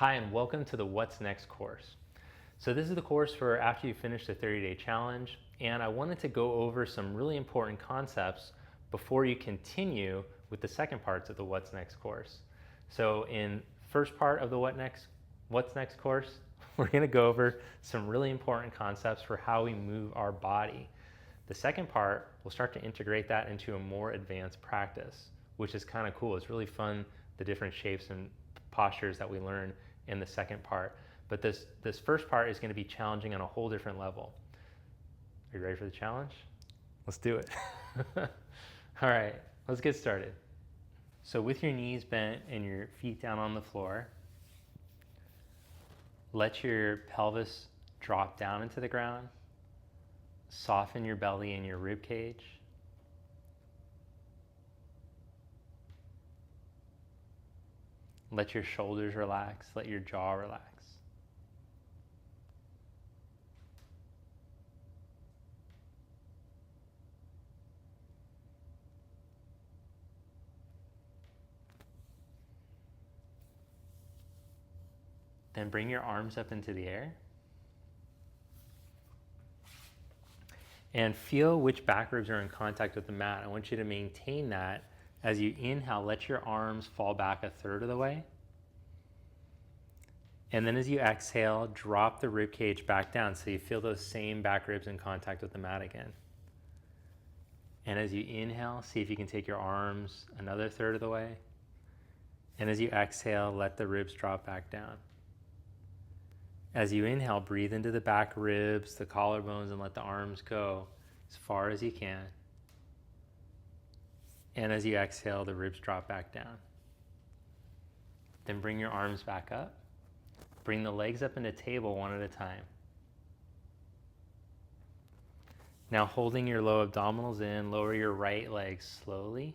Hi, and welcome to the What's Next course. So this is the course for after you finish the 30-day challenge, and I wanted to go over some really important concepts before you continue with the second parts of the What's Next course. So in first part of the What's Next course, we're going to go over some really important concepts for how we move our body. The second part, we'll start to integrate that into a more advanced practice, which is kind of cool. It's really fun, the different shapes and postures that we learn in the second part. But this first part is going to be challenging on a whole different level. Are you ready for the challenge? Let's do it. All right, let's get started. So with your knees bent and your feet down on the floor, let your pelvis drop down into the ground. Soften your belly and your rib cage. Let your shoulders relax, let your jaw relax. Then bring your arms up into the air. And feel which back ribs are in contact with the mat. I want you to maintain that. As you inhale, let your arms fall back a third of the way. And then as you exhale, drop the rib cage back down so you feel those same back ribs in contact with the mat again. And as you inhale, see if you can take your arms another third of the way. And as you exhale, let the ribs drop back down. As you inhale, breathe into the back ribs, the collarbones, and let the arms go as far as you can. And as you exhale, the ribs drop back down. Then bring your arms back up. Bring the legs up into table one at a time. Now holding your low abdominals in, lower your right leg slowly.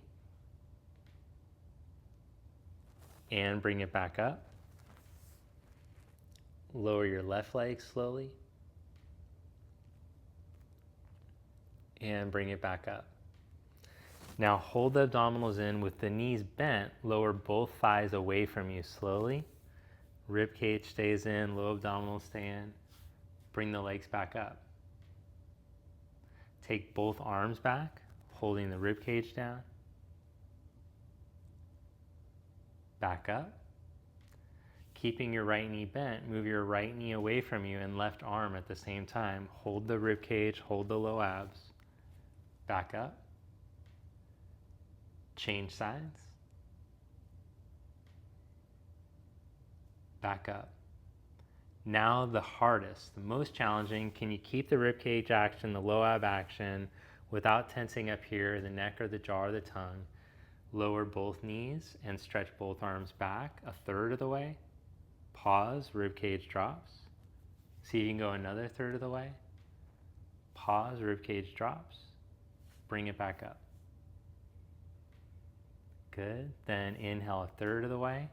And bring it back up. Lower your left leg slowly. And bring it back up. Now hold the abdominals in with the knees bent, lower both thighs away from you slowly. Rib cage stays in, low abdominals stay in. Bring the legs back up. Take both arms back, holding the rib cage down. Back up. Keeping your right knee bent, move your right knee away from you and left arm at the same time. Hold the rib cage, hold the low abs. Back up. Change sides. Back up. Now the hardest, the most challenging, can you keep the rib cage action, the low ab action, without tensing up here, the neck or the jaw or the tongue? Lower both knees and stretch both arms back a third of the way. Pause, rib cage drops. See if you can go another third of the way. Pause, rib cage drops. Bring it back up. Good. Then inhale a third of the way.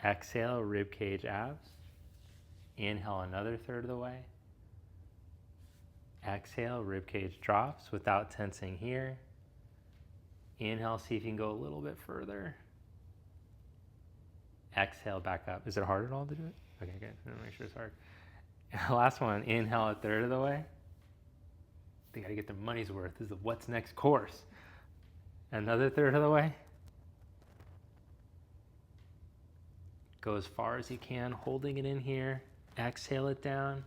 Exhale, rib cage abs. Inhale another third of the way. Exhale, rib cage drops without tensing here. Inhale, see if you can go a little bit further. Exhale, back up. Is it hard at all to do it? Okay, good. I'm gonna make sure it's hard. And last one, inhale a third of the way. They gotta get their money's worth. This is the What's Next course. Another third of the way. Go as far as you can, holding it in here. Exhale it down.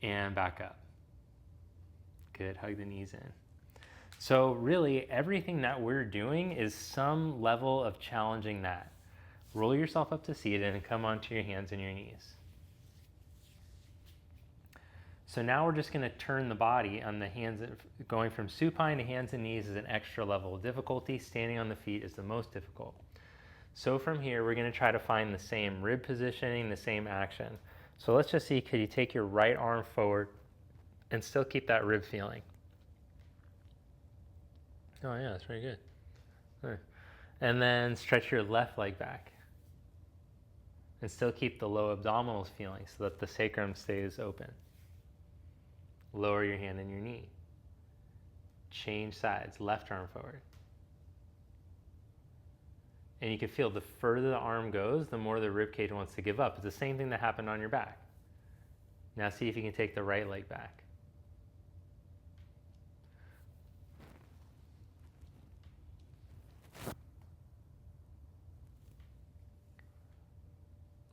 And back up. Good, hug the knees in. So really, everything that we're doing is some level of challenging that. Roll yourself up to seated and come onto your hands and your knees. So now we're just going to turn the body on the hands, going from supine to hands and knees is an extra level of difficulty. Standing on the feet is the most difficult. So from here, we're going to try to find the same rib positioning, the same action. So let's just see, could you take your right arm forward and still keep that rib feeling? Oh yeah, that's very good. Right. And then stretch your left leg back. And still keep the low abdominals feeling so that the sacrum stays open. Lower your hand and your knee. Change sides, left arm forward. And you can feel the further the arm goes, the more the rib cage wants to give up. It's the same thing that happened on your back. Now see if you can take the right leg back.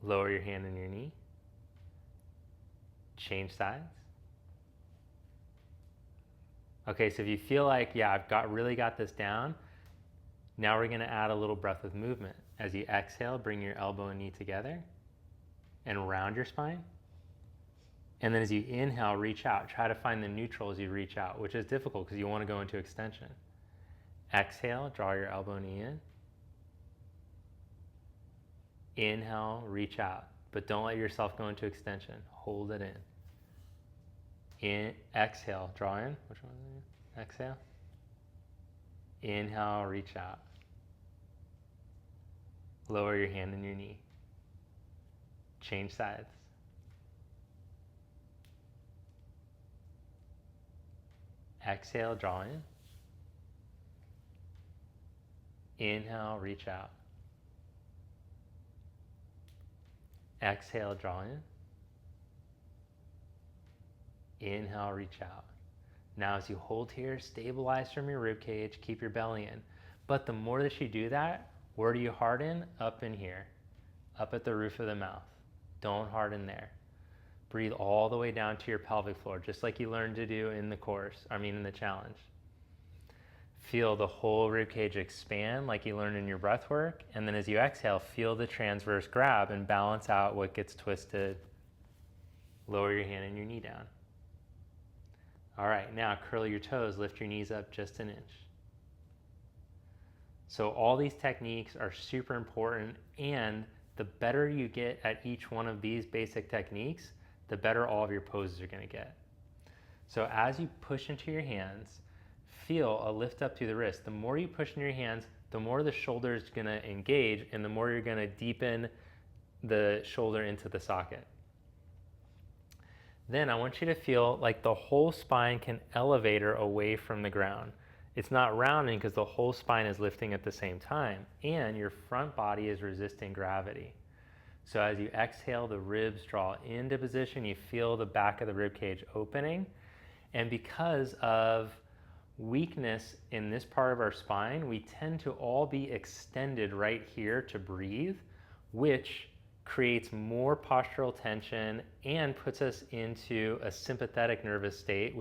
Lower your hand and your knee. Change sides. Okay, so if you feel like, yeah, I've really got this down, now we're gonna add a little breath with movement. As you exhale, bring your elbow and knee together and round your spine. And then as you inhale, reach out. Try to find the neutral as you reach out, which is difficult because you want to go into extension. Exhale, draw your elbow knee in. Inhale, reach out, but don't let yourself go into extension. Hold it in. Exhale, draw in. Which one is it? Exhale. Inhale, reach out. Lower your hand and your knee. Change sides. Exhale, draw in. Inhale, reach out. Exhale, draw in. Inhale, reach out. Now as you hold here, stabilize from your rib cage, keep your belly in. But the more that you do that, where do you harden? Up in here, up at the roof of the mouth. Don't harden there. Breathe all the way down to your pelvic floor, just like you learned to do in the course, in the challenge. Feel the whole rib cage expand like you learned in your breath work. And then as you exhale, feel the transverse grab and balance out what gets twisted. Lower your hand and your knee down. All right, now curl your toes, lift your knees up just an inch. So all these techniques are super important, and the better you get at each one of these basic techniques, the better all of your poses are gonna get. So as you push into your hands, feel a lift up through the wrist. The more you push in your hands, the more the shoulder is gonna engage, and the more you're gonna deepen the shoulder into the socket. Then I want you to feel like the whole spine can elevate away from the ground. It's not rounding because the whole spine is lifting at the same time, and your front body is resisting gravity. So as you exhale, the ribs draw into position, you feel the back of the rib cage opening, and because of weakness in this part of our spine, we tend to all be extended right here to breathe, which creates more postural tension and puts us into a sympathetic nervous state,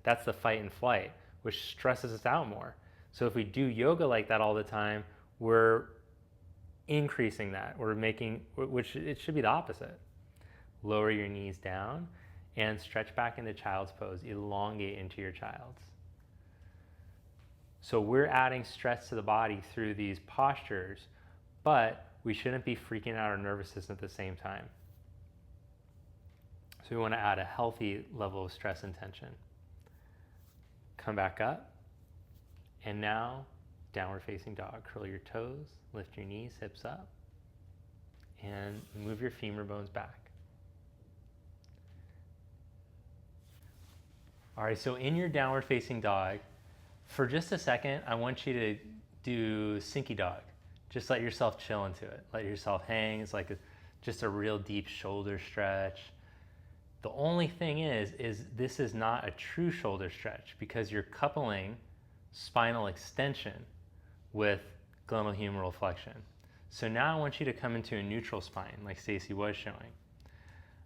that's the fight and flight, which stresses us out more. So if we do yoga like that all the time, we're increasing that. Which it should be the opposite. Lower your knees down and stretch back into child's pose. Elongate into your child's. So we're adding stress to the body through these postures, but we shouldn't be freaking out our nervous system at the same time. So we want to add a healthy level of stress and tension. Come back up. And now, downward facing dog. Curl your toes, lift your knees, hips up, and move your femur bones back. All right, so in your downward facing dog, for just a second, I want you to do Sinky Dog. Just let yourself chill into it. Let yourself hang. It's like just a real deep shoulder stretch. The only thing is this is not a true shoulder stretch because you're coupling spinal extension with glenohumeral flexion. So now I want you to come into a neutral spine like Stacy was showing.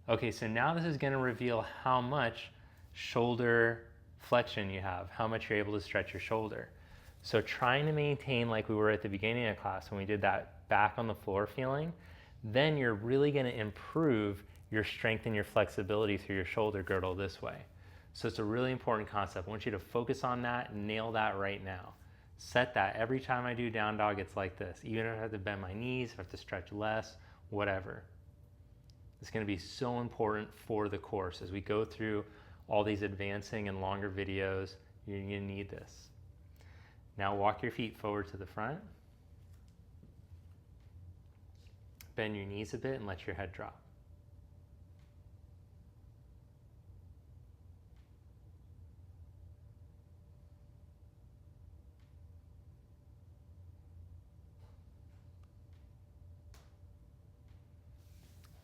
Okay, so now this is going to reveal how much shoulder flexion you have, how much you're able to stretch your shoulder. So trying to maintain like we were at the beginning of class when we did that back on the floor feeling, then you're really going to improve your strength and your flexibility through your shoulder girdle this way. So it's a really important concept. I want you to focus on that and nail that right now. Set that. Every time I do down dog, it's like this. Even if I have to bend my knees, if I have to stretch less, whatever. It's going to be so important for the course. As we go through all these advancing and longer videos, you're going to need this. Now walk your feet forward to the front. Bend your knees a bit and let your head drop.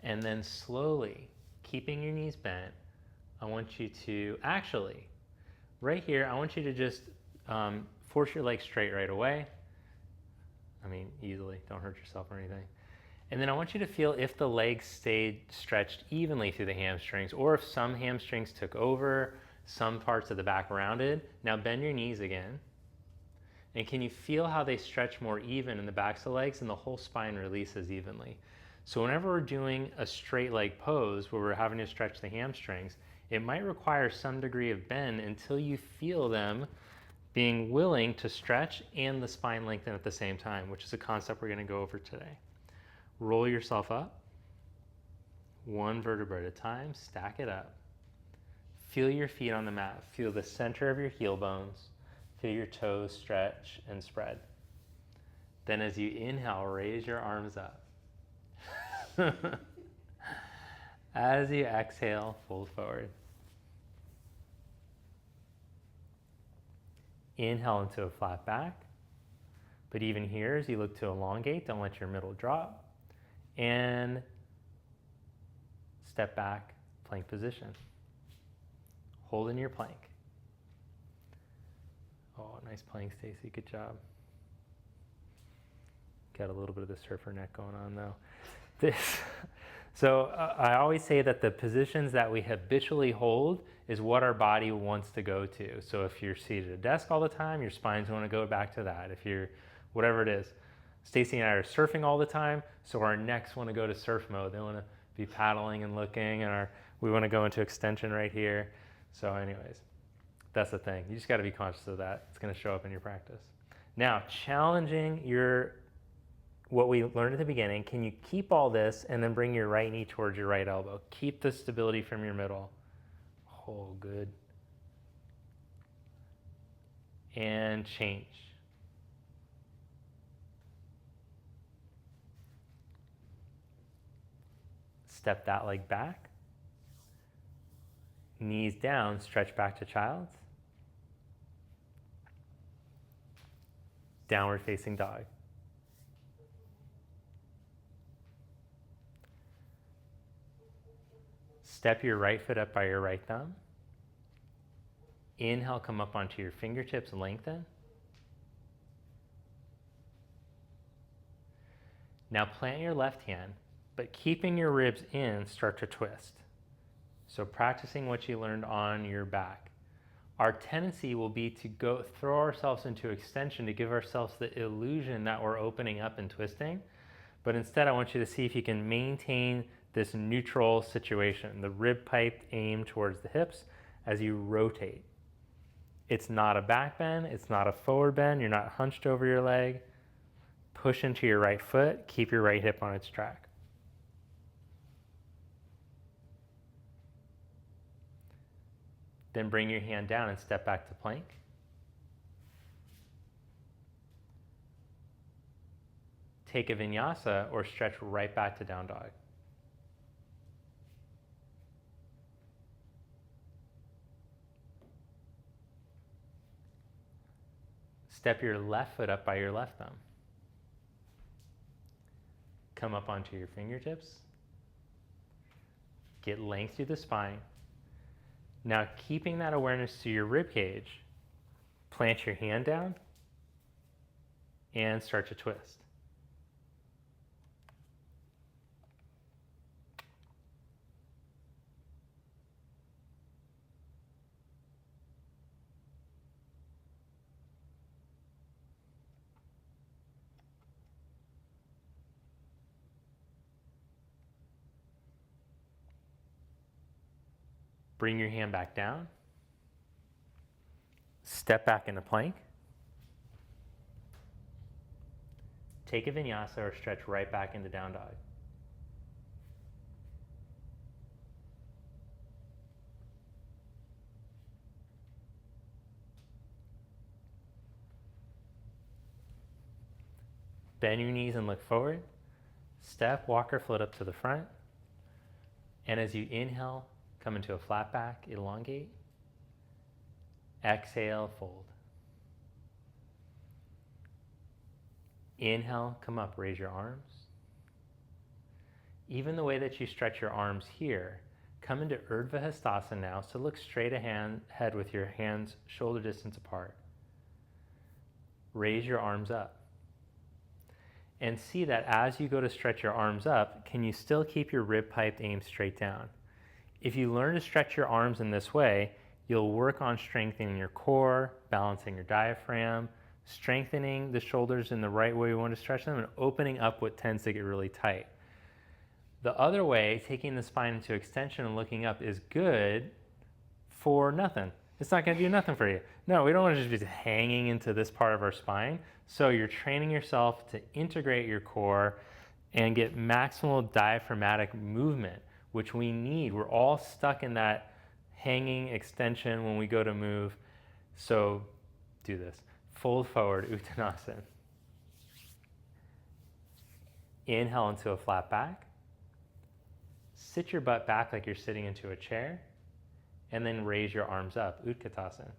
And then slowly, keeping your knees bent, I want you to actually, right here, I want you to just force your legs straight right away. I mean, easily, don't hurt yourself or anything. And then I want you to feel if the legs stayed stretched evenly through the hamstrings, or if some hamstrings took over, some parts of the back rounded. Now bend your knees again. And can you feel how they stretch more even in the backs of the legs, and the whole spine releases evenly? So whenever we're doing a straight leg pose where we're having to stretch the hamstrings, it might require some degree of bend until you feel them being willing to stretch and the spine lengthen at the same time, which is a concept we're going to go over today. Roll yourself up, one vertebra at a time, stack it up. Feel your feet on the mat. Feel the center of your heel bones. Feel your toes stretch and spread. Then as you inhale, raise your arms up. As you exhale, fold forward. Inhale into a flat back. But even here, as you look to elongate, don't let your middle drop. And step back, plank position. Hold in your plank. Oh, nice plank, Stacy. Good job. Got a little bit of the surfer neck going on though. I always say that the positions that we habitually hold is what our body wants to go to. So if you're seated at a desk all the time, your spine's going to go back to that. If you're, whatever it is. Stacy and I are surfing all the time, so our necks want to go to surf mode. They want to be paddling and looking, and we want to go into extension right here. So anyways, that's the thing. You just got to be conscious of that. It's going to show up in your practice. Now, challenging what we learned at the beginning, can you keep all this and then bring your right knee towards your right elbow? Keep the stability from your middle. Oh, good. And change. Step that leg back. Knees down, stretch back to child's. Downward facing dog. Step your right foot up by your right thumb. Inhale, come up onto your fingertips, lengthen. Now plant your left hand, but keeping your ribs in, start to twist. So practicing what you learned on your back. Our tendency will be to throw ourselves into extension to give ourselves the illusion that we're opening up and twisting. But instead, I want you to see if you can maintain this neutral situation, the rib pipe aimed towards the hips as you rotate. It's not a back bend, it's not a forward bend, you're not hunched over your leg. Push into your right foot, keep your right hip on its track. Then bring your hand down and step back to plank. Take a vinyasa or stretch right back to down dog. Step your left foot up by your left thumb. Come up onto your fingertips. Get length through the spine. Now, keeping that awareness to your rib cage, plant your hand down and start to twist. Bring your hand back down. Step back into plank. Take a vinyasa or stretch right back into down dog. Bend your knees and look forward. Step, walk or float up to the front. And as you inhale, come into a flat back, elongate. Exhale, fold. Inhale, come up, raise your arms. Even the way that you stretch your arms here, come into Urdhva Hastasana now, so look straight ahead with your hands shoulder distance apart. Raise your arms up. And see that as you go to stretch your arms up, can you still keep your rib pipe aimed straight down? If you learn to stretch your arms in this way, you'll work on strengthening your core, balancing your diaphragm, strengthening the shoulders in the right way you want to stretch them, and opening up what tends to get really tight. The other way, taking the spine into extension and looking up, is good for nothing. It's not going to do nothing for you. No, we don't want to just be hanging into this part of our spine. So you're training yourself to integrate your core and get maximal diaphragmatic movement, which we need. We're all stuck in that hanging extension when we go to move. So do this. Fold forward, Uttanasana. Inhale into a flat back. Sit your butt back like you're sitting into a chair, and then raise your arms up, Utkatasana.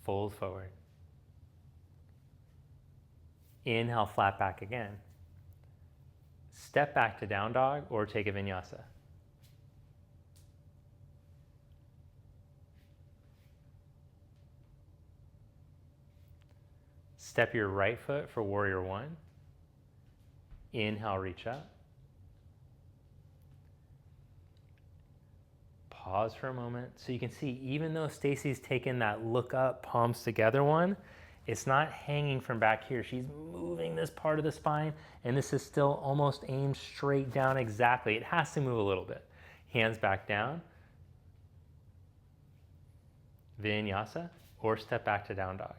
Fold forward. Inhale, flat back again. Step back to down dog or take a vinyasa. Step your right foot for warrior one. Inhale, reach up. Pause for a moment so you can see, even though Stacy's taken that look up, palms together one, it's not hanging from back here. She's moving this part of the spine, and this is still almost aimed straight down exactly. It has to move a little bit. Hands back down. Vinyasa, or step back to down dog.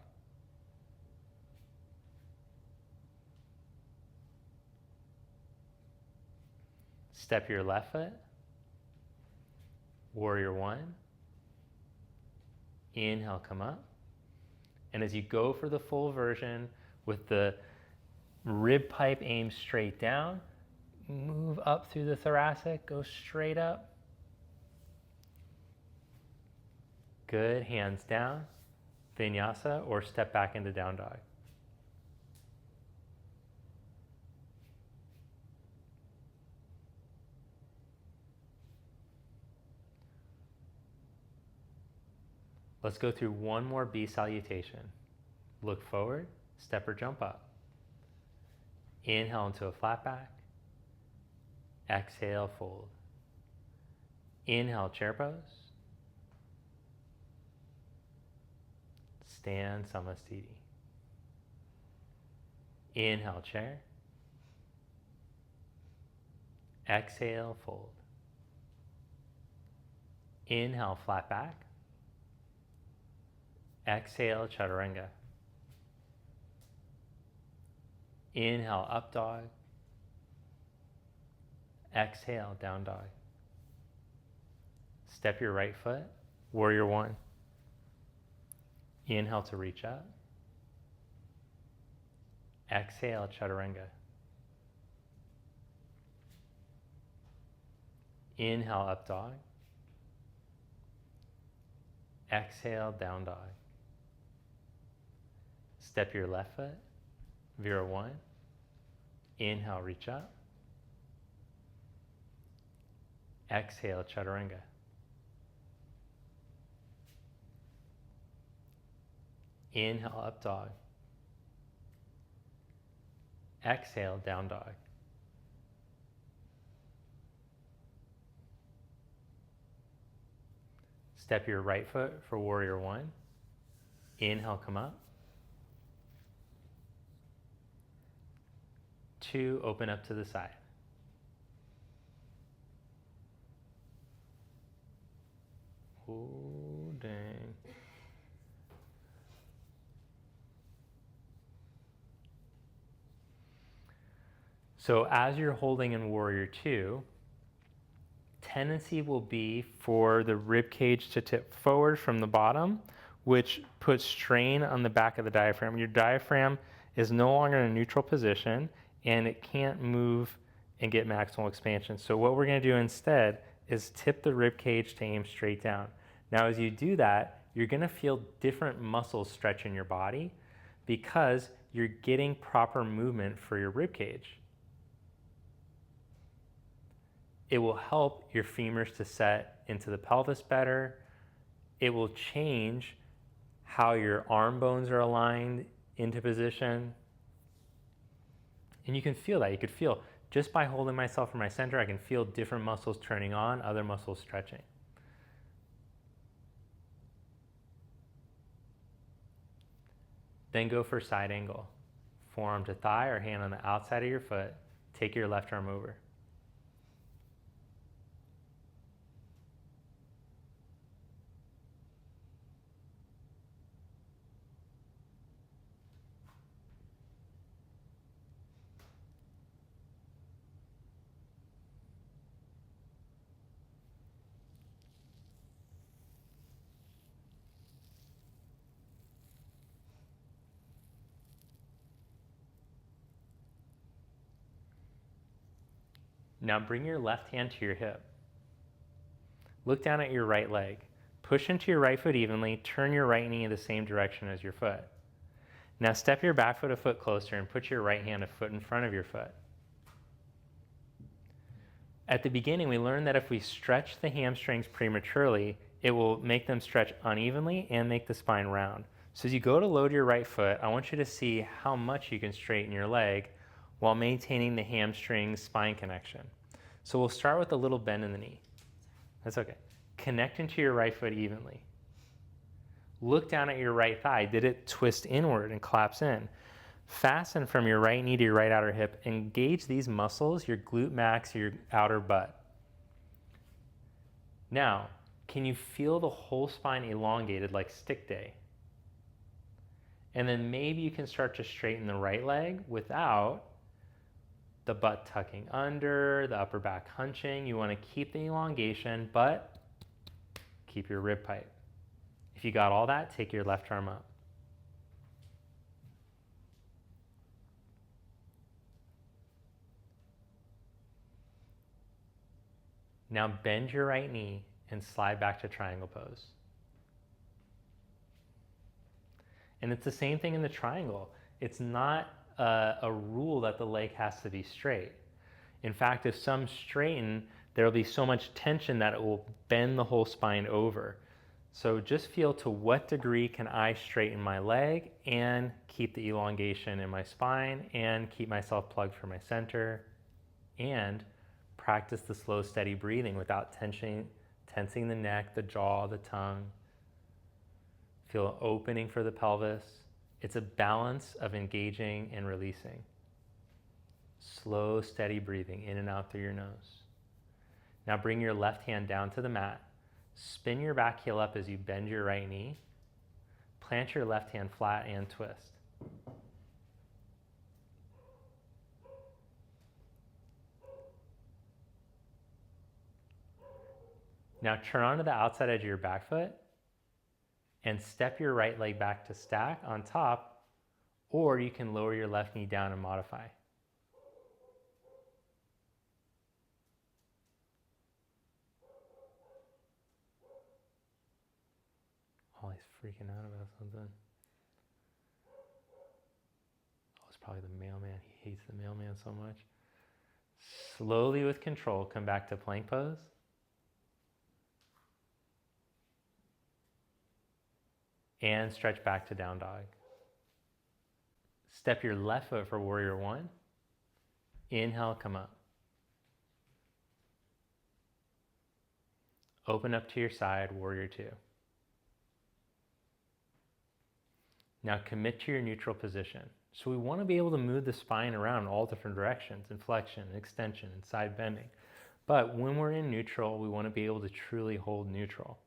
Step your left foot. Warrior one. Inhale, come up. And as you go for the full version with the rib pipe aimed straight down, move up through the thoracic, go straight up. Good, hands down, vinyasa, or step back into down dog. Let's go through one more B salutation. Look forward, step or jump up. Inhale into a flat back. Exhale, fold. Inhale, chair pose. Stand, Samasthiti. Inhale, chair. Exhale, fold. Inhale, flat back. Exhale, chaturanga. Inhale, up dog. Exhale, down dog. Step your right foot, warrior one. Inhale to reach up. Exhale, chaturanga. Inhale, up dog. Exhale, down dog. Step your left foot, Vira one. Inhale, reach up. Exhale, chaturanga. Inhale, up dog. Exhale, down dog. Step your right foot for warrior one. Inhale, come up. Two, open up to the side. Oh, dang. So as you're holding in warrior two, tendency will be for the rib cage to tip forward from the bottom, which puts strain on the back of the diaphragm. Your diaphragm is no longer in a neutral position, and it can't move and get maximal expansion. So what we're going to do instead is tip the rib cage to aim straight down. Now as you do that, you're going to feel different muscles stretch in your body because you're getting proper movement for your rib cage. It will help your femurs to set into the pelvis better. It will change how your arm bones are aligned into position. And you can feel that. You could feel, just by holding myself from my center, I can feel different muscles turning on, other muscles stretching. Then go for side angle. Forearm to thigh or hand on the outside of your foot. Take your left arm over. Now bring your left hand to your hip. Look down at your right leg. Push into your right foot evenly, turn your right knee in the same direction as your foot. Now step your back foot a foot closer and put your right hand a foot in front of your foot. At the beginning, we learned that if we stretch the hamstrings prematurely, it will make them stretch unevenly and make the spine round. So as you go to load your right foot, I want you to see how much you can straighten your leg while maintaining the hamstring spine connection. So we'll start with a little bend in the knee. That's okay. Connect into your right foot evenly. Look down at your right thigh. Did it twist inward and collapse in? Fasten from your right knee to your right outer hip. Engage these muscles, your glute max, your outer butt. Now, can you feel the whole spine elongated like stick day? And then maybe you can start to straighten the right leg without the butt tucking under, the upper back hunching. You want to keep the elongation, but keep your rib pipe. If you got all that, take your left arm up. Now bend your right knee and slide back to triangle pose. And it's the same thing in the triangle. It's not a rule that the leg has to be straight. In fact, if some straighten, there will be so much tension that it will bend the whole spine over. So just feel, to what degree can I straighten my leg and keep the elongation in my spine and keep myself plugged for my center, and practice the slow, steady breathing without tensing the neck, the jaw, the tongue. Feel opening for the pelvis. It's a balance of engaging and releasing. Slow, steady breathing in and out through your nose. Now bring your left hand down to the mat. Spin your back heel up as you bend your right knee. Plant your left hand flat and twist. Now turn onto the outside edge of your back foot and step your right leg back to stack on top, or you can lower your left knee down and modify. Ollie's freaking out about something. Oh, it's probably the mailman. He hates the mailman so much. Slowly with control, come back to plank pose. And stretch back to down dog. Step your left foot for warrior one. Inhale, come up. Open up to your side, warrior two. Now commit to your neutral position. So we want to be able to move the spine around in all different directions, in flexion, extension, and side bending. But when we're in neutral, we want to be able to truly hold neutral.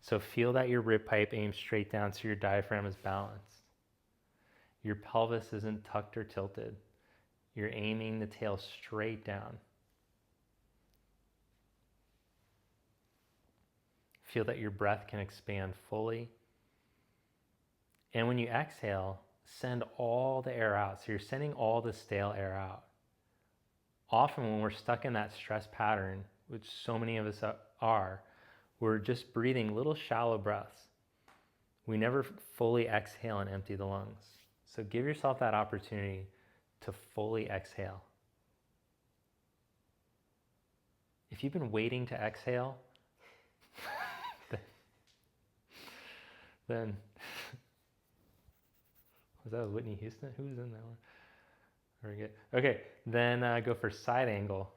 So feel that your rib pipe aims straight down so your diaphragm is balanced. Your pelvis isn't tucked or tilted. You're aiming the tail straight down. Feel that your breath can expand fully. And when you exhale, send all the air out. So you're sending all the stale air out. Often when we're stuck in that stress pattern, which so many of us are, we're just breathing little shallow breaths. We never fully exhale and empty the lungs. So give yourself that opportunity to fully exhale. If you've been waiting to exhale, then was that Whitney Houston? Who was in that one? Very good. Okay, then go for side angle.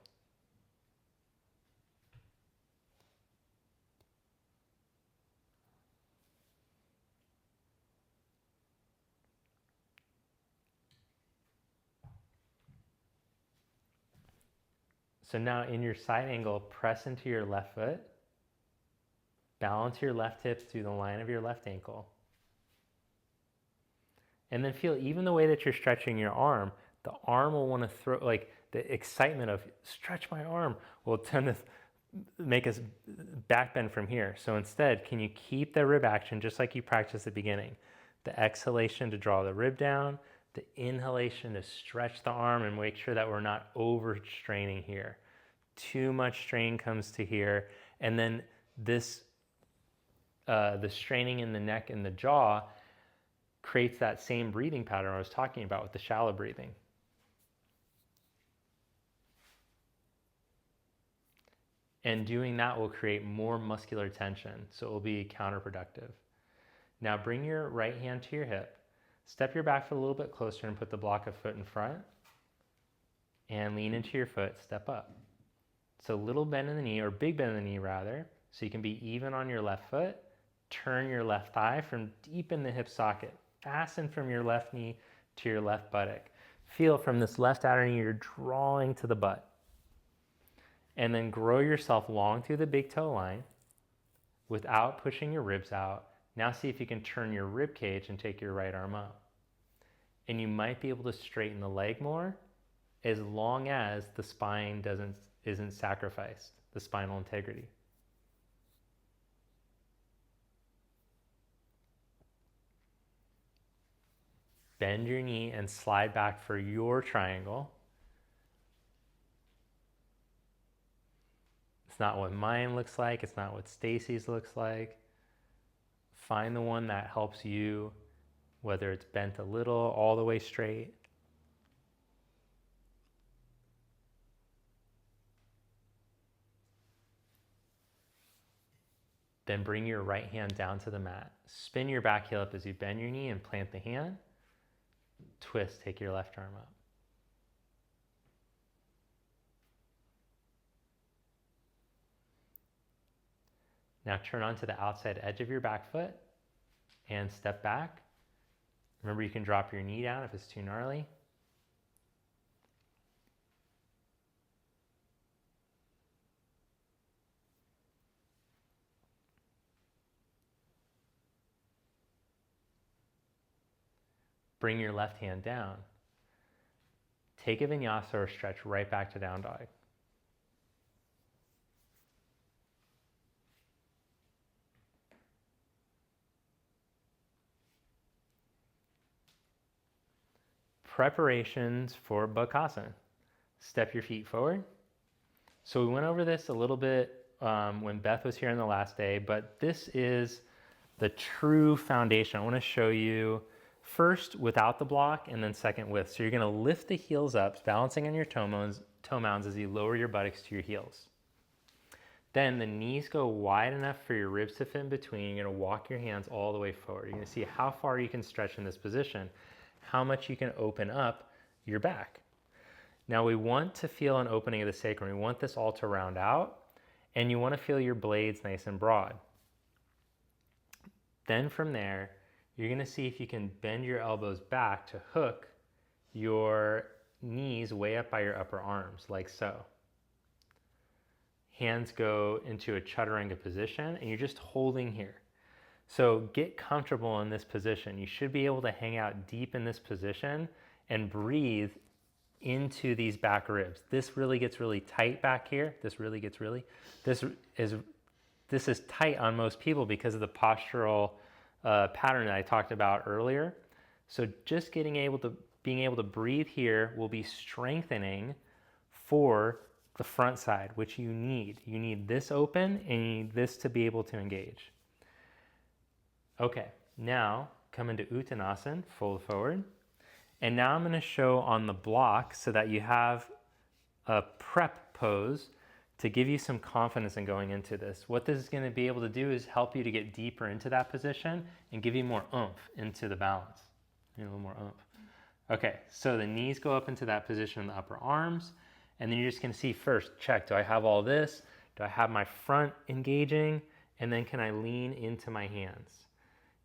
So now in your side angle, press into your left foot, balance your left hip through the line of your left ankle. And then feel even the way that you're stretching your arm, the arm will want to throw, like the excitement of stretch my arm will tend to make us back bend from here. So instead, can you keep the rib action just like you practiced at the beginning? The exhalation to draw the rib down, the inhalation to stretch the arm and make sure that we're not overstraining here. Too much strain comes to here, and then this, the straining in the neck and the jaw creates that same breathing pattern I was talking about with the shallow breathing. And doing that will create more muscular tension, so it will be counterproductive. Now bring your right hand to your hip, step your back foot a little bit closer and put the block of foot in front, and lean into your foot, step up. So little bend in the knee, or big bend in the knee rather, so you can be even on your left foot. Turn your left thigh from deep in the hip socket. Fasten from your left knee to your left buttock. Feel from this left outer knee, you're drawing to the butt. And then grow yourself long through the big toe line without pushing your ribs out. Now see if you can turn your rib cage and take your right arm up. And you might be able to straighten the leg more as long as the spine isn't sacrificed, the spinal integrity. Bend your knee and slide back for your triangle. It's not what mine looks like. It's not what Stacy's looks like. Find the one that helps you, whether it's bent a little, all the way straight. Then bring your right hand down to the mat. Spin your back heel up as you bend your knee and plant the hand. Twist, take your left arm up. Now turn onto the outside edge of your back foot and step back. Remember, you can drop your knee down if it's too gnarly. Bring your left hand down. Take a vinyasa or stretch right back to down dog. Preparations for Bakasana. Step your feet forward. So we went over this a little bit when Beth was here on the last day, but this is the true foundation. I want to show you first without the block and then second with. So you're going to lift the heels up, balancing on your toe mounds as you lower your buttocks to your heels. Then the knees go wide enough for your ribs to fit in between. You're going to walk your hands all the way forward. You're going to see how far you can stretch in this position, how much you can open up your back. Now we want to feel an opening of the sacrum. We want this all to round out, and you want to feel your blades nice and broad. Then from there, you're going to see if you can bend your elbows back to hook your knees way up by your upper arms, like so. Hands go into a chaturanga position, and you're just holding here. So get comfortable in this position. You should be able to hang out deep in this position and breathe into these back ribs. This really gets really tight back here. This is tight on most people because of the postural pattern that I talked about earlier. So just being able to breathe here will be strengthening for the front side, which you need. You need this open and you need this to be able to engage. Okay, now come into Uttanasana, fold forward. And now I'm going to show on the block so that you have a prep pose to give you some confidence in going into this. What this is going to be able to do is help you to get deeper into that position and give you more oomph into the balance. A little more oomph. Okay, so the knees go up into that position in the upper arms, and then you're just going to see first, check, do I have all this? Do I have my front engaging? And then can I lean into my hands?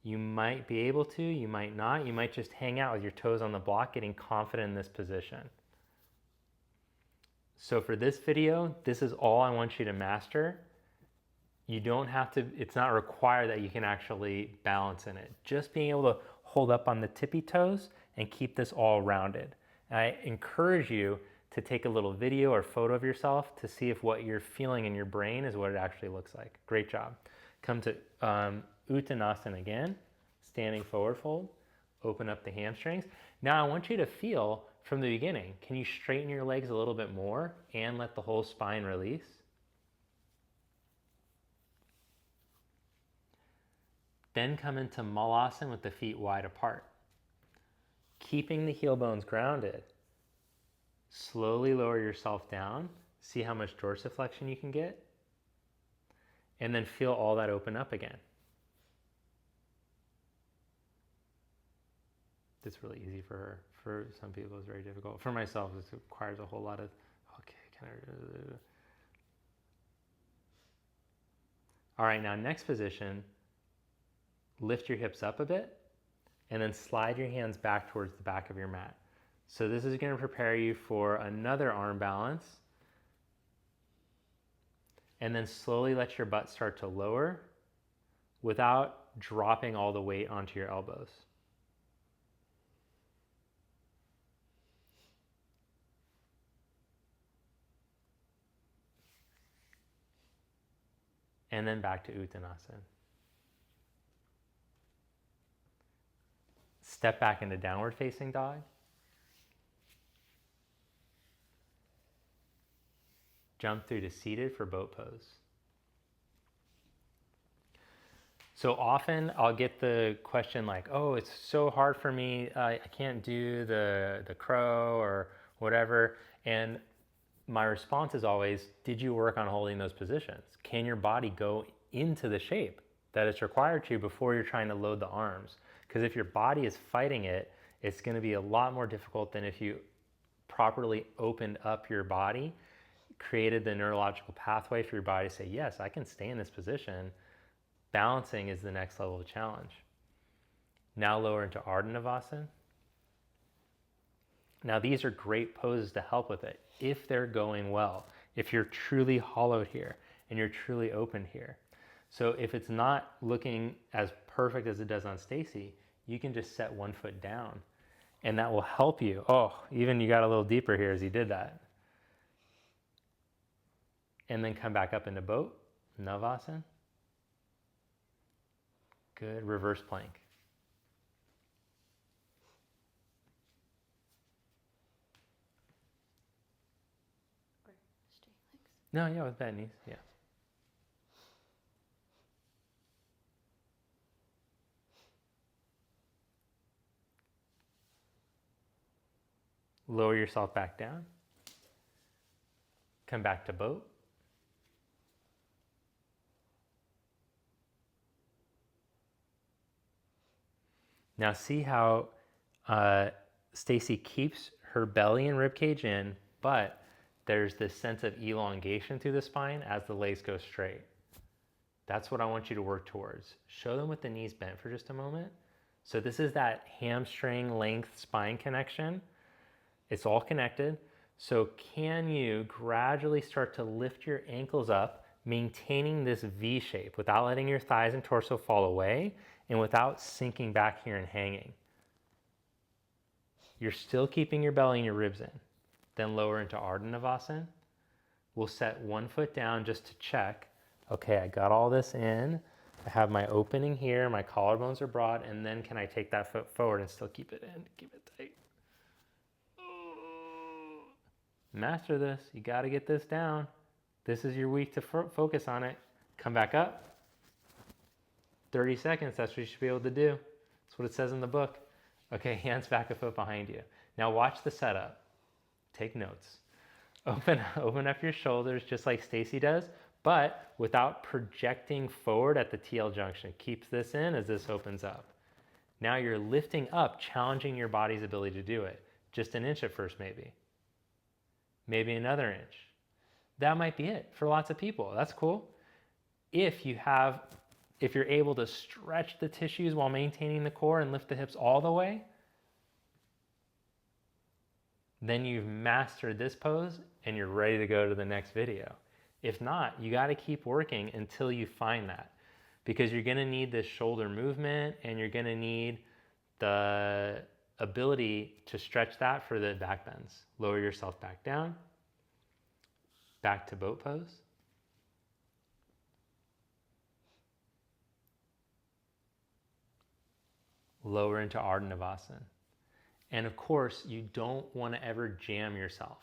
You might be able to, you might not. You might just hang out with your toes on the block, getting confident in this position. So for this video, this is all I want you to master. You don't have to, it's not required that you can actually balance in it. Just being able to hold up on the tippy toes and keep this all rounded. And I encourage you to take a little video or photo of yourself to see if what you're feeling in your brain is what it actually looks like. Great job. Come to Uttanasana again, standing forward fold, open up the hamstrings. Now I want you to feel from the beginning, can you straighten your legs a little bit more and let the whole spine release? Then come into Malasana with the feet wide apart. Keeping the heel bones grounded. Slowly lower yourself down. See how much dorsiflexion you can get. And then feel all that open up again. It's really easy for her. For some people, it's very difficult. For myself, this requires a whole lot of, All right, now next position, lift your hips up a bit and then slide your hands back towards the back of your mat. So this is going to prepare you for another arm balance. And then slowly let your butt start to lower without dropping all the weight onto your elbows. And then back to Uttanasana. Step back into downward facing dog. Jump through to seated for boat pose. So often I'll get the question like, oh, it's so hard for me, I can't do the crow or whatever. And my response is always, did you work on holding those positions? Can your body go into the shape that it's required to before you're trying to load the arms? Because if your body is fighting it, it's going to be a lot more difficult than if you properly opened up your body, created the neurological pathway for your body to say, yes, I can stay in this position. Balancing is the next level of challenge. Now lower into Ardha Navasana. Now these are great poses to help with it if they're going well, if you're truly hollowed here and you're truly open here. So if it's not looking as perfect as it does on Stacy, you can just set one foot down and that will help you. Oh, even you got a little deeper here as you did that. And then come back up into boat, Navasana. Good, reverse plank. Straight legs? No, yeah, with bent knees, yeah. Lower yourself back down. Come back to boat. Now see how Stacy keeps her belly and ribcage in, but there's this sense of elongation through the spine as the legs go straight. That's what I want you to work towards. Show them with the knees bent for just a moment. So this is that hamstring length spine connection. It's all connected. So can you gradually start to lift your ankles up, maintaining this V shape without letting your thighs and torso fall away and without sinking back here and hanging? You're still keeping your belly and your ribs in. Then lower into Ardha Navasana. We'll set one foot down just to check. Okay, I got all this in. I have my opening here, my collarbones are broad, and then can I take that foot forward and still keep it in? Keep it tight. Master this. You got to get this down. This is your week to focus on it. Come back up. 30 seconds, that's what you should be able to do. That's what it says in the book. Okay, hands back, a foot behind you. Now watch the setup. Take notes. Open up your shoulders just like Stacy does, but without projecting forward at the TL junction. Keep this in as this opens up. Now you're lifting up, challenging your body's ability to do it. Just an inch at first, maybe. Maybe another inch. That might be it for lots of people. That's cool. If you're able to stretch the tissues while maintaining the core and lift the hips all the way, then you've mastered this pose and you're ready to go to the next video. If not, you got to keep working until you find that, because you're going to need this shoulder movement and you're going to need the ability to stretch that for the back bends. Lower yourself back down, back to boat pose. Lower into Ardha Navasana. And of course, you don't want to ever jam yourself.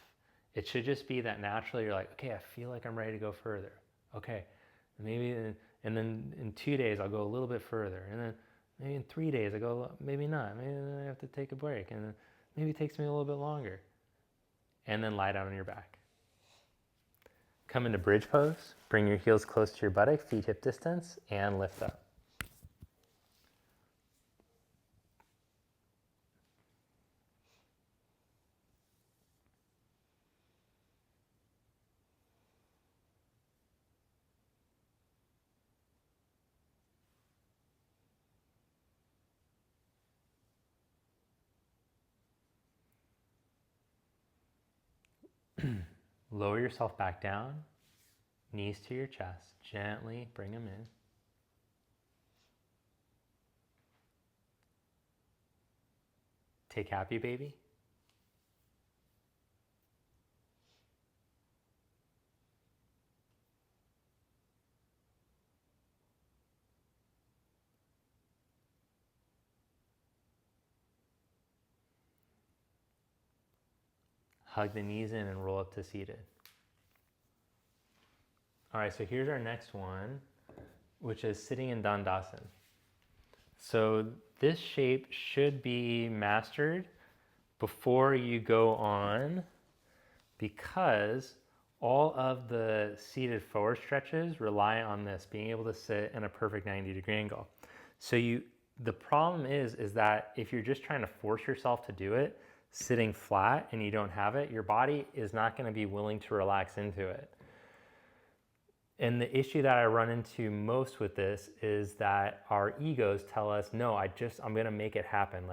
It should just be that naturally you're like, okay, I feel like I'm ready to go further. Okay, maybe, and then in 2 days, I'll go a little bit further. And then maybe in 3 days, I go, maybe not. Maybe then I have to take a break. And then maybe it takes me a little bit longer. And then lie down on your back. Come into bridge pose. Bring your heels close to your buttock, feet hip distance, and lift up. Lower yourself back down, knees to your chest. Gently bring them in. Take happy baby. Hug the knees in and roll up to seated. All right, so here's our next one, which is sitting in Dandasana. So this shape should be mastered before you go on, because all of the seated forward stretches rely on this, being able to sit in a perfect 90-degree angle. So the problem is that if you're just trying to force yourself to do it, sitting flat, and you don't have it, your body is not going to be willing to relax into it. And the issue that I run into most with this is that our egos tell us, no, I'm going to make it happen,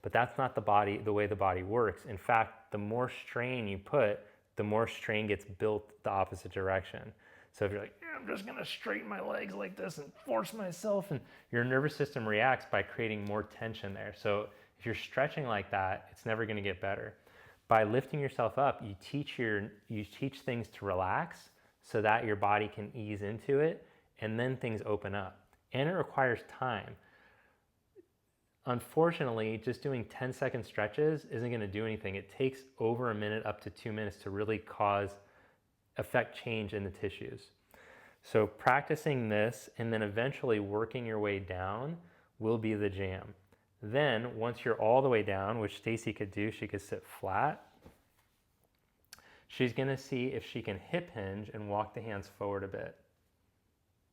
but that's not the way the body works. In fact, the more strain you put, the more strain gets built the opposite direction. So if you're like, yeah, I'm just going to straighten my legs like this and force myself, and your nervous system reacts by creating more tension there. So if you're stretching like that, it's never going to get better. By lifting yourself up, you teach things to relax so that your body can ease into it, and then things open up. And it requires time. Unfortunately, just doing 10-second stretches isn't going to do anything. It takes over a minute up to 2 minutes to really affect change in the tissues. So practicing this and then eventually working your way down will be the jam. Then, once you're all the way down, which Stacy could do, she could sit flat. She's going to see if she can hip hinge and walk the hands forward a bit.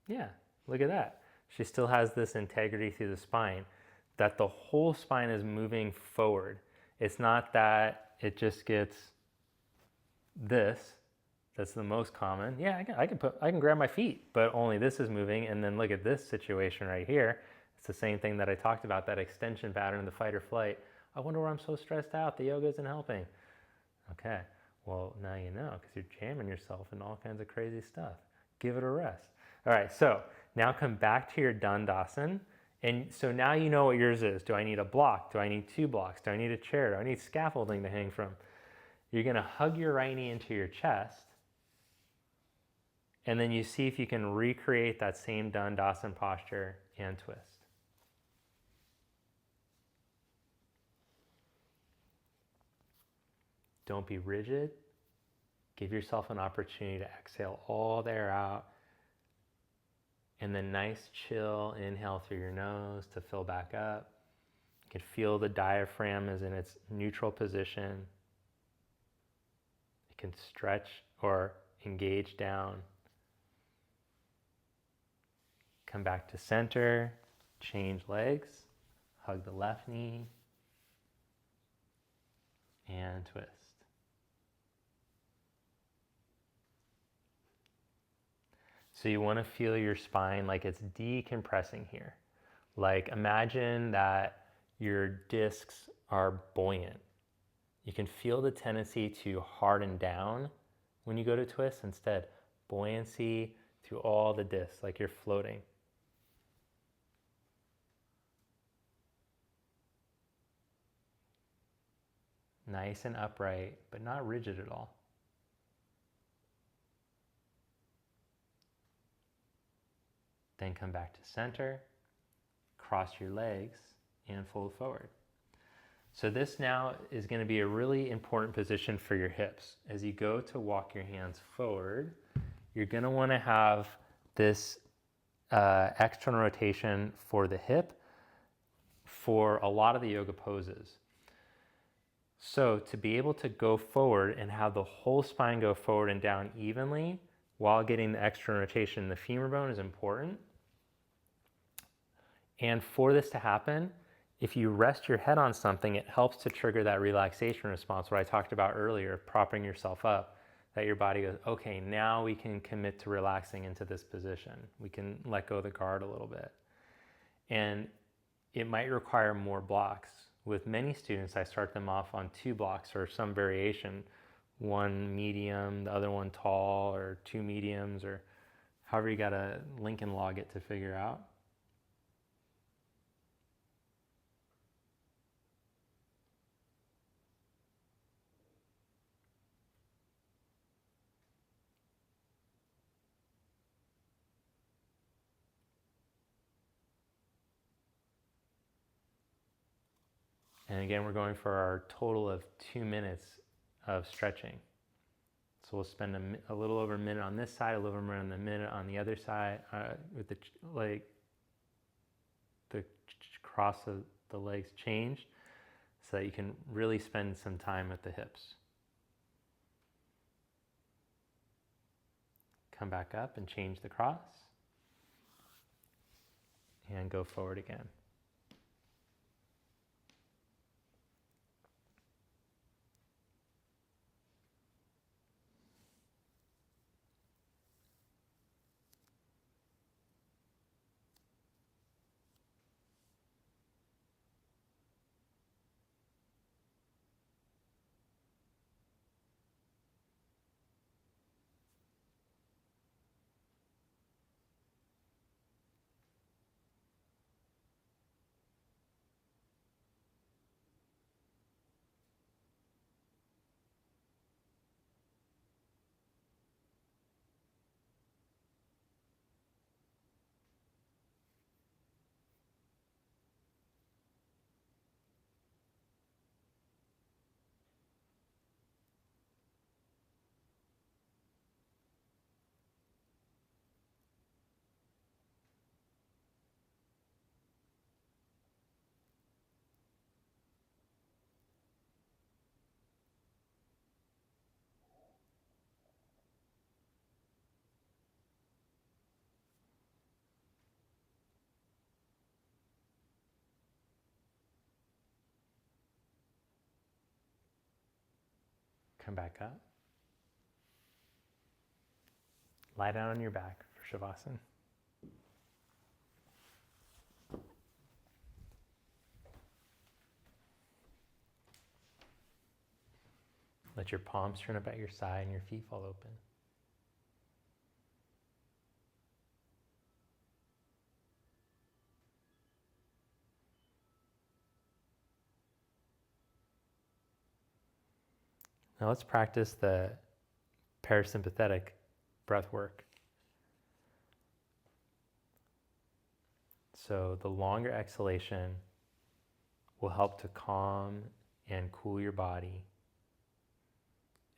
Yeah, look at that. She still has this integrity through the spine, that the whole spine is moving forward. It's not that it just gets this. That's the most common. Yeah, I can grab my feet, but only this is moving. And then look at this situation right here. It's the same thing that I talked about, that extension pattern in the fight or flight. I wonder why I'm so stressed out. The yoga isn't helping. Okay, well, now you know, because you're jamming yourself in all kinds of crazy stuff. Give it a rest. All right, so now come back to your Dandasana. And so now you know what yours is. Do I need a block? Do I need 2 blocks? Do I need a chair? Do I need scaffolding to hang from? You're going to hug your right knee into your chest. And then you see if you can recreate that same Dandasana posture and twist. Don't be rigid. Give yourself an opportunity to exhale all the air out. And then nice chill inhale through your nose to fill back up. You can feel the diaphragm is in its neutral position. It can stretch or engage down. Come back to center, change legs, hug the left knee, and twist. So you want to feel your spine like it's decompressing here. Like imagine that your discs are buoyant. You can feel the tendency to harden down when you go to twist. Instead, buoyancy through all the discs, like you're floating. Nice and upright, but not rigid at all. Then come back to center, cross your legs, and fold forward. So this now is going to be a really important position for your hips. As you go to walk your hands forward, you're going to want to have this external rotation for the hip for a lot of the yoga poses. So to be able to go forward and have the whole spine go forward and down evenly while getting the external rotation in the femur bone is important. And for this to happen, if you rest your head on something, it helps to trigger that relaxation response, what I talked about earlier, propping yourself up, that your body goes, okay, now we can commit to relaxing into this position. We can let go of the guard a little bit. And it might require more blocks. With many students, I start them off on 2 blocks or some variation, one medium, the other one tall, or 2 mediums, or however you gotta Lincoln log it to figure out. And again, we're going for our total of 2 minutes of stretching. So we'll spend a little over a minute on this side, a little over a minute on the other side, with the cross of the legs changed, so that you can really spend some time with the hips. Come back up and change the cross, and go forward again. Come back up. Lie down on your back for Shavasana. Let your palms turn up at your side and your feet fall open. Now let's practice the parasympathetic breath work. So the longer exhalation will help to calm and cool your body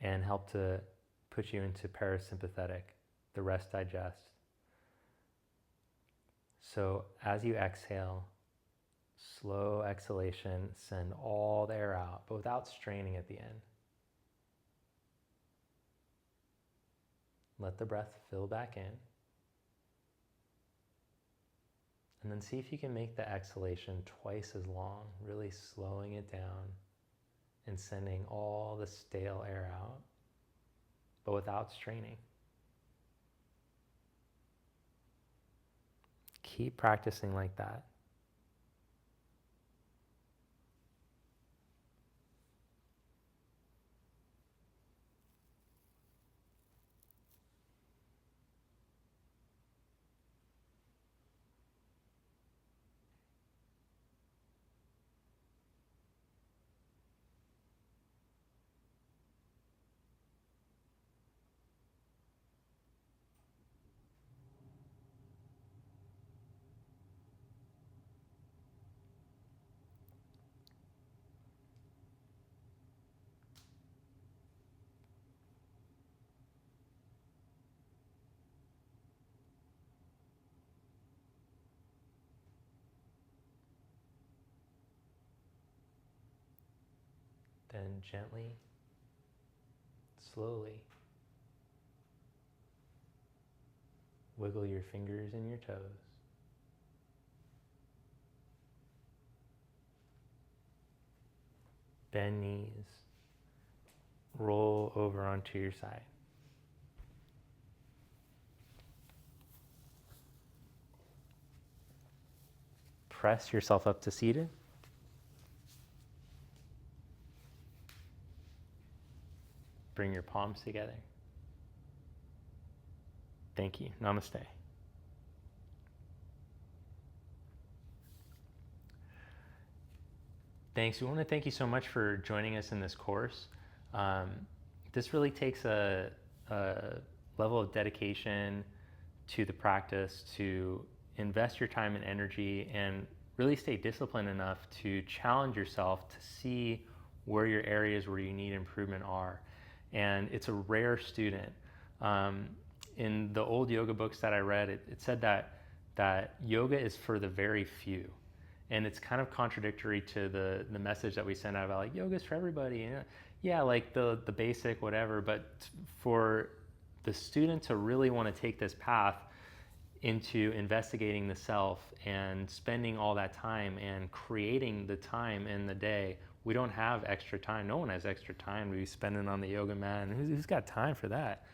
and help to put you into parasympathetic, the rest digest. So as you exhale, Slow exhalation, send all the air out, but without straining at the end. Let the breath fill back in. And then see if you can make the exhalation twice as long, really slowing it down and sending all the stale air out, but without straining. Keep practicing like that. Then gently, slowly, wiggle your fingers and your toes. Bend knees, roll over onto your side. Press yourself up to seated. Bring your palms together. Thank you. Namaste. Thanks. We want to thank you so much for joining us in this course. This really takes a level of dedication to the practice to invest your time and energy and really stay disciplined enough to challenge yourself to see where your areas where you need improvement are. And it's a rare student. In the old yoga books that I read, it said that yoga is for the very few. And it's kind of contradictory to the message that we send out about like yoga's for everybody. And yeah, like the basic whatever, but for the student to really want to take this path into investigating the self and spending all that time and creating the time in the day. We don't have extra time. No one has extra time to be spending on the yoga mat. And who's got time for that?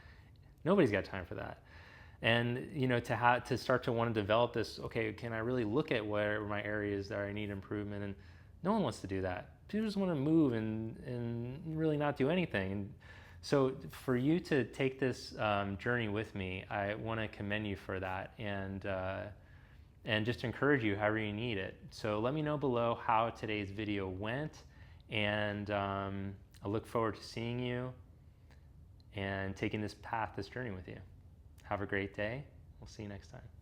Nobody's got time for that. And to start to want to develop this, okay, can I really look at where my areas that I need improvement? And no one wants to do that. People just want to move and really not do anything. And so for you to take this journey with me, I want to commend you for that and just encourage you however you need it. So let me know below how today's video went, and I look forward to seeing you and taking this journey with you. Have a great day. We'll see you next time.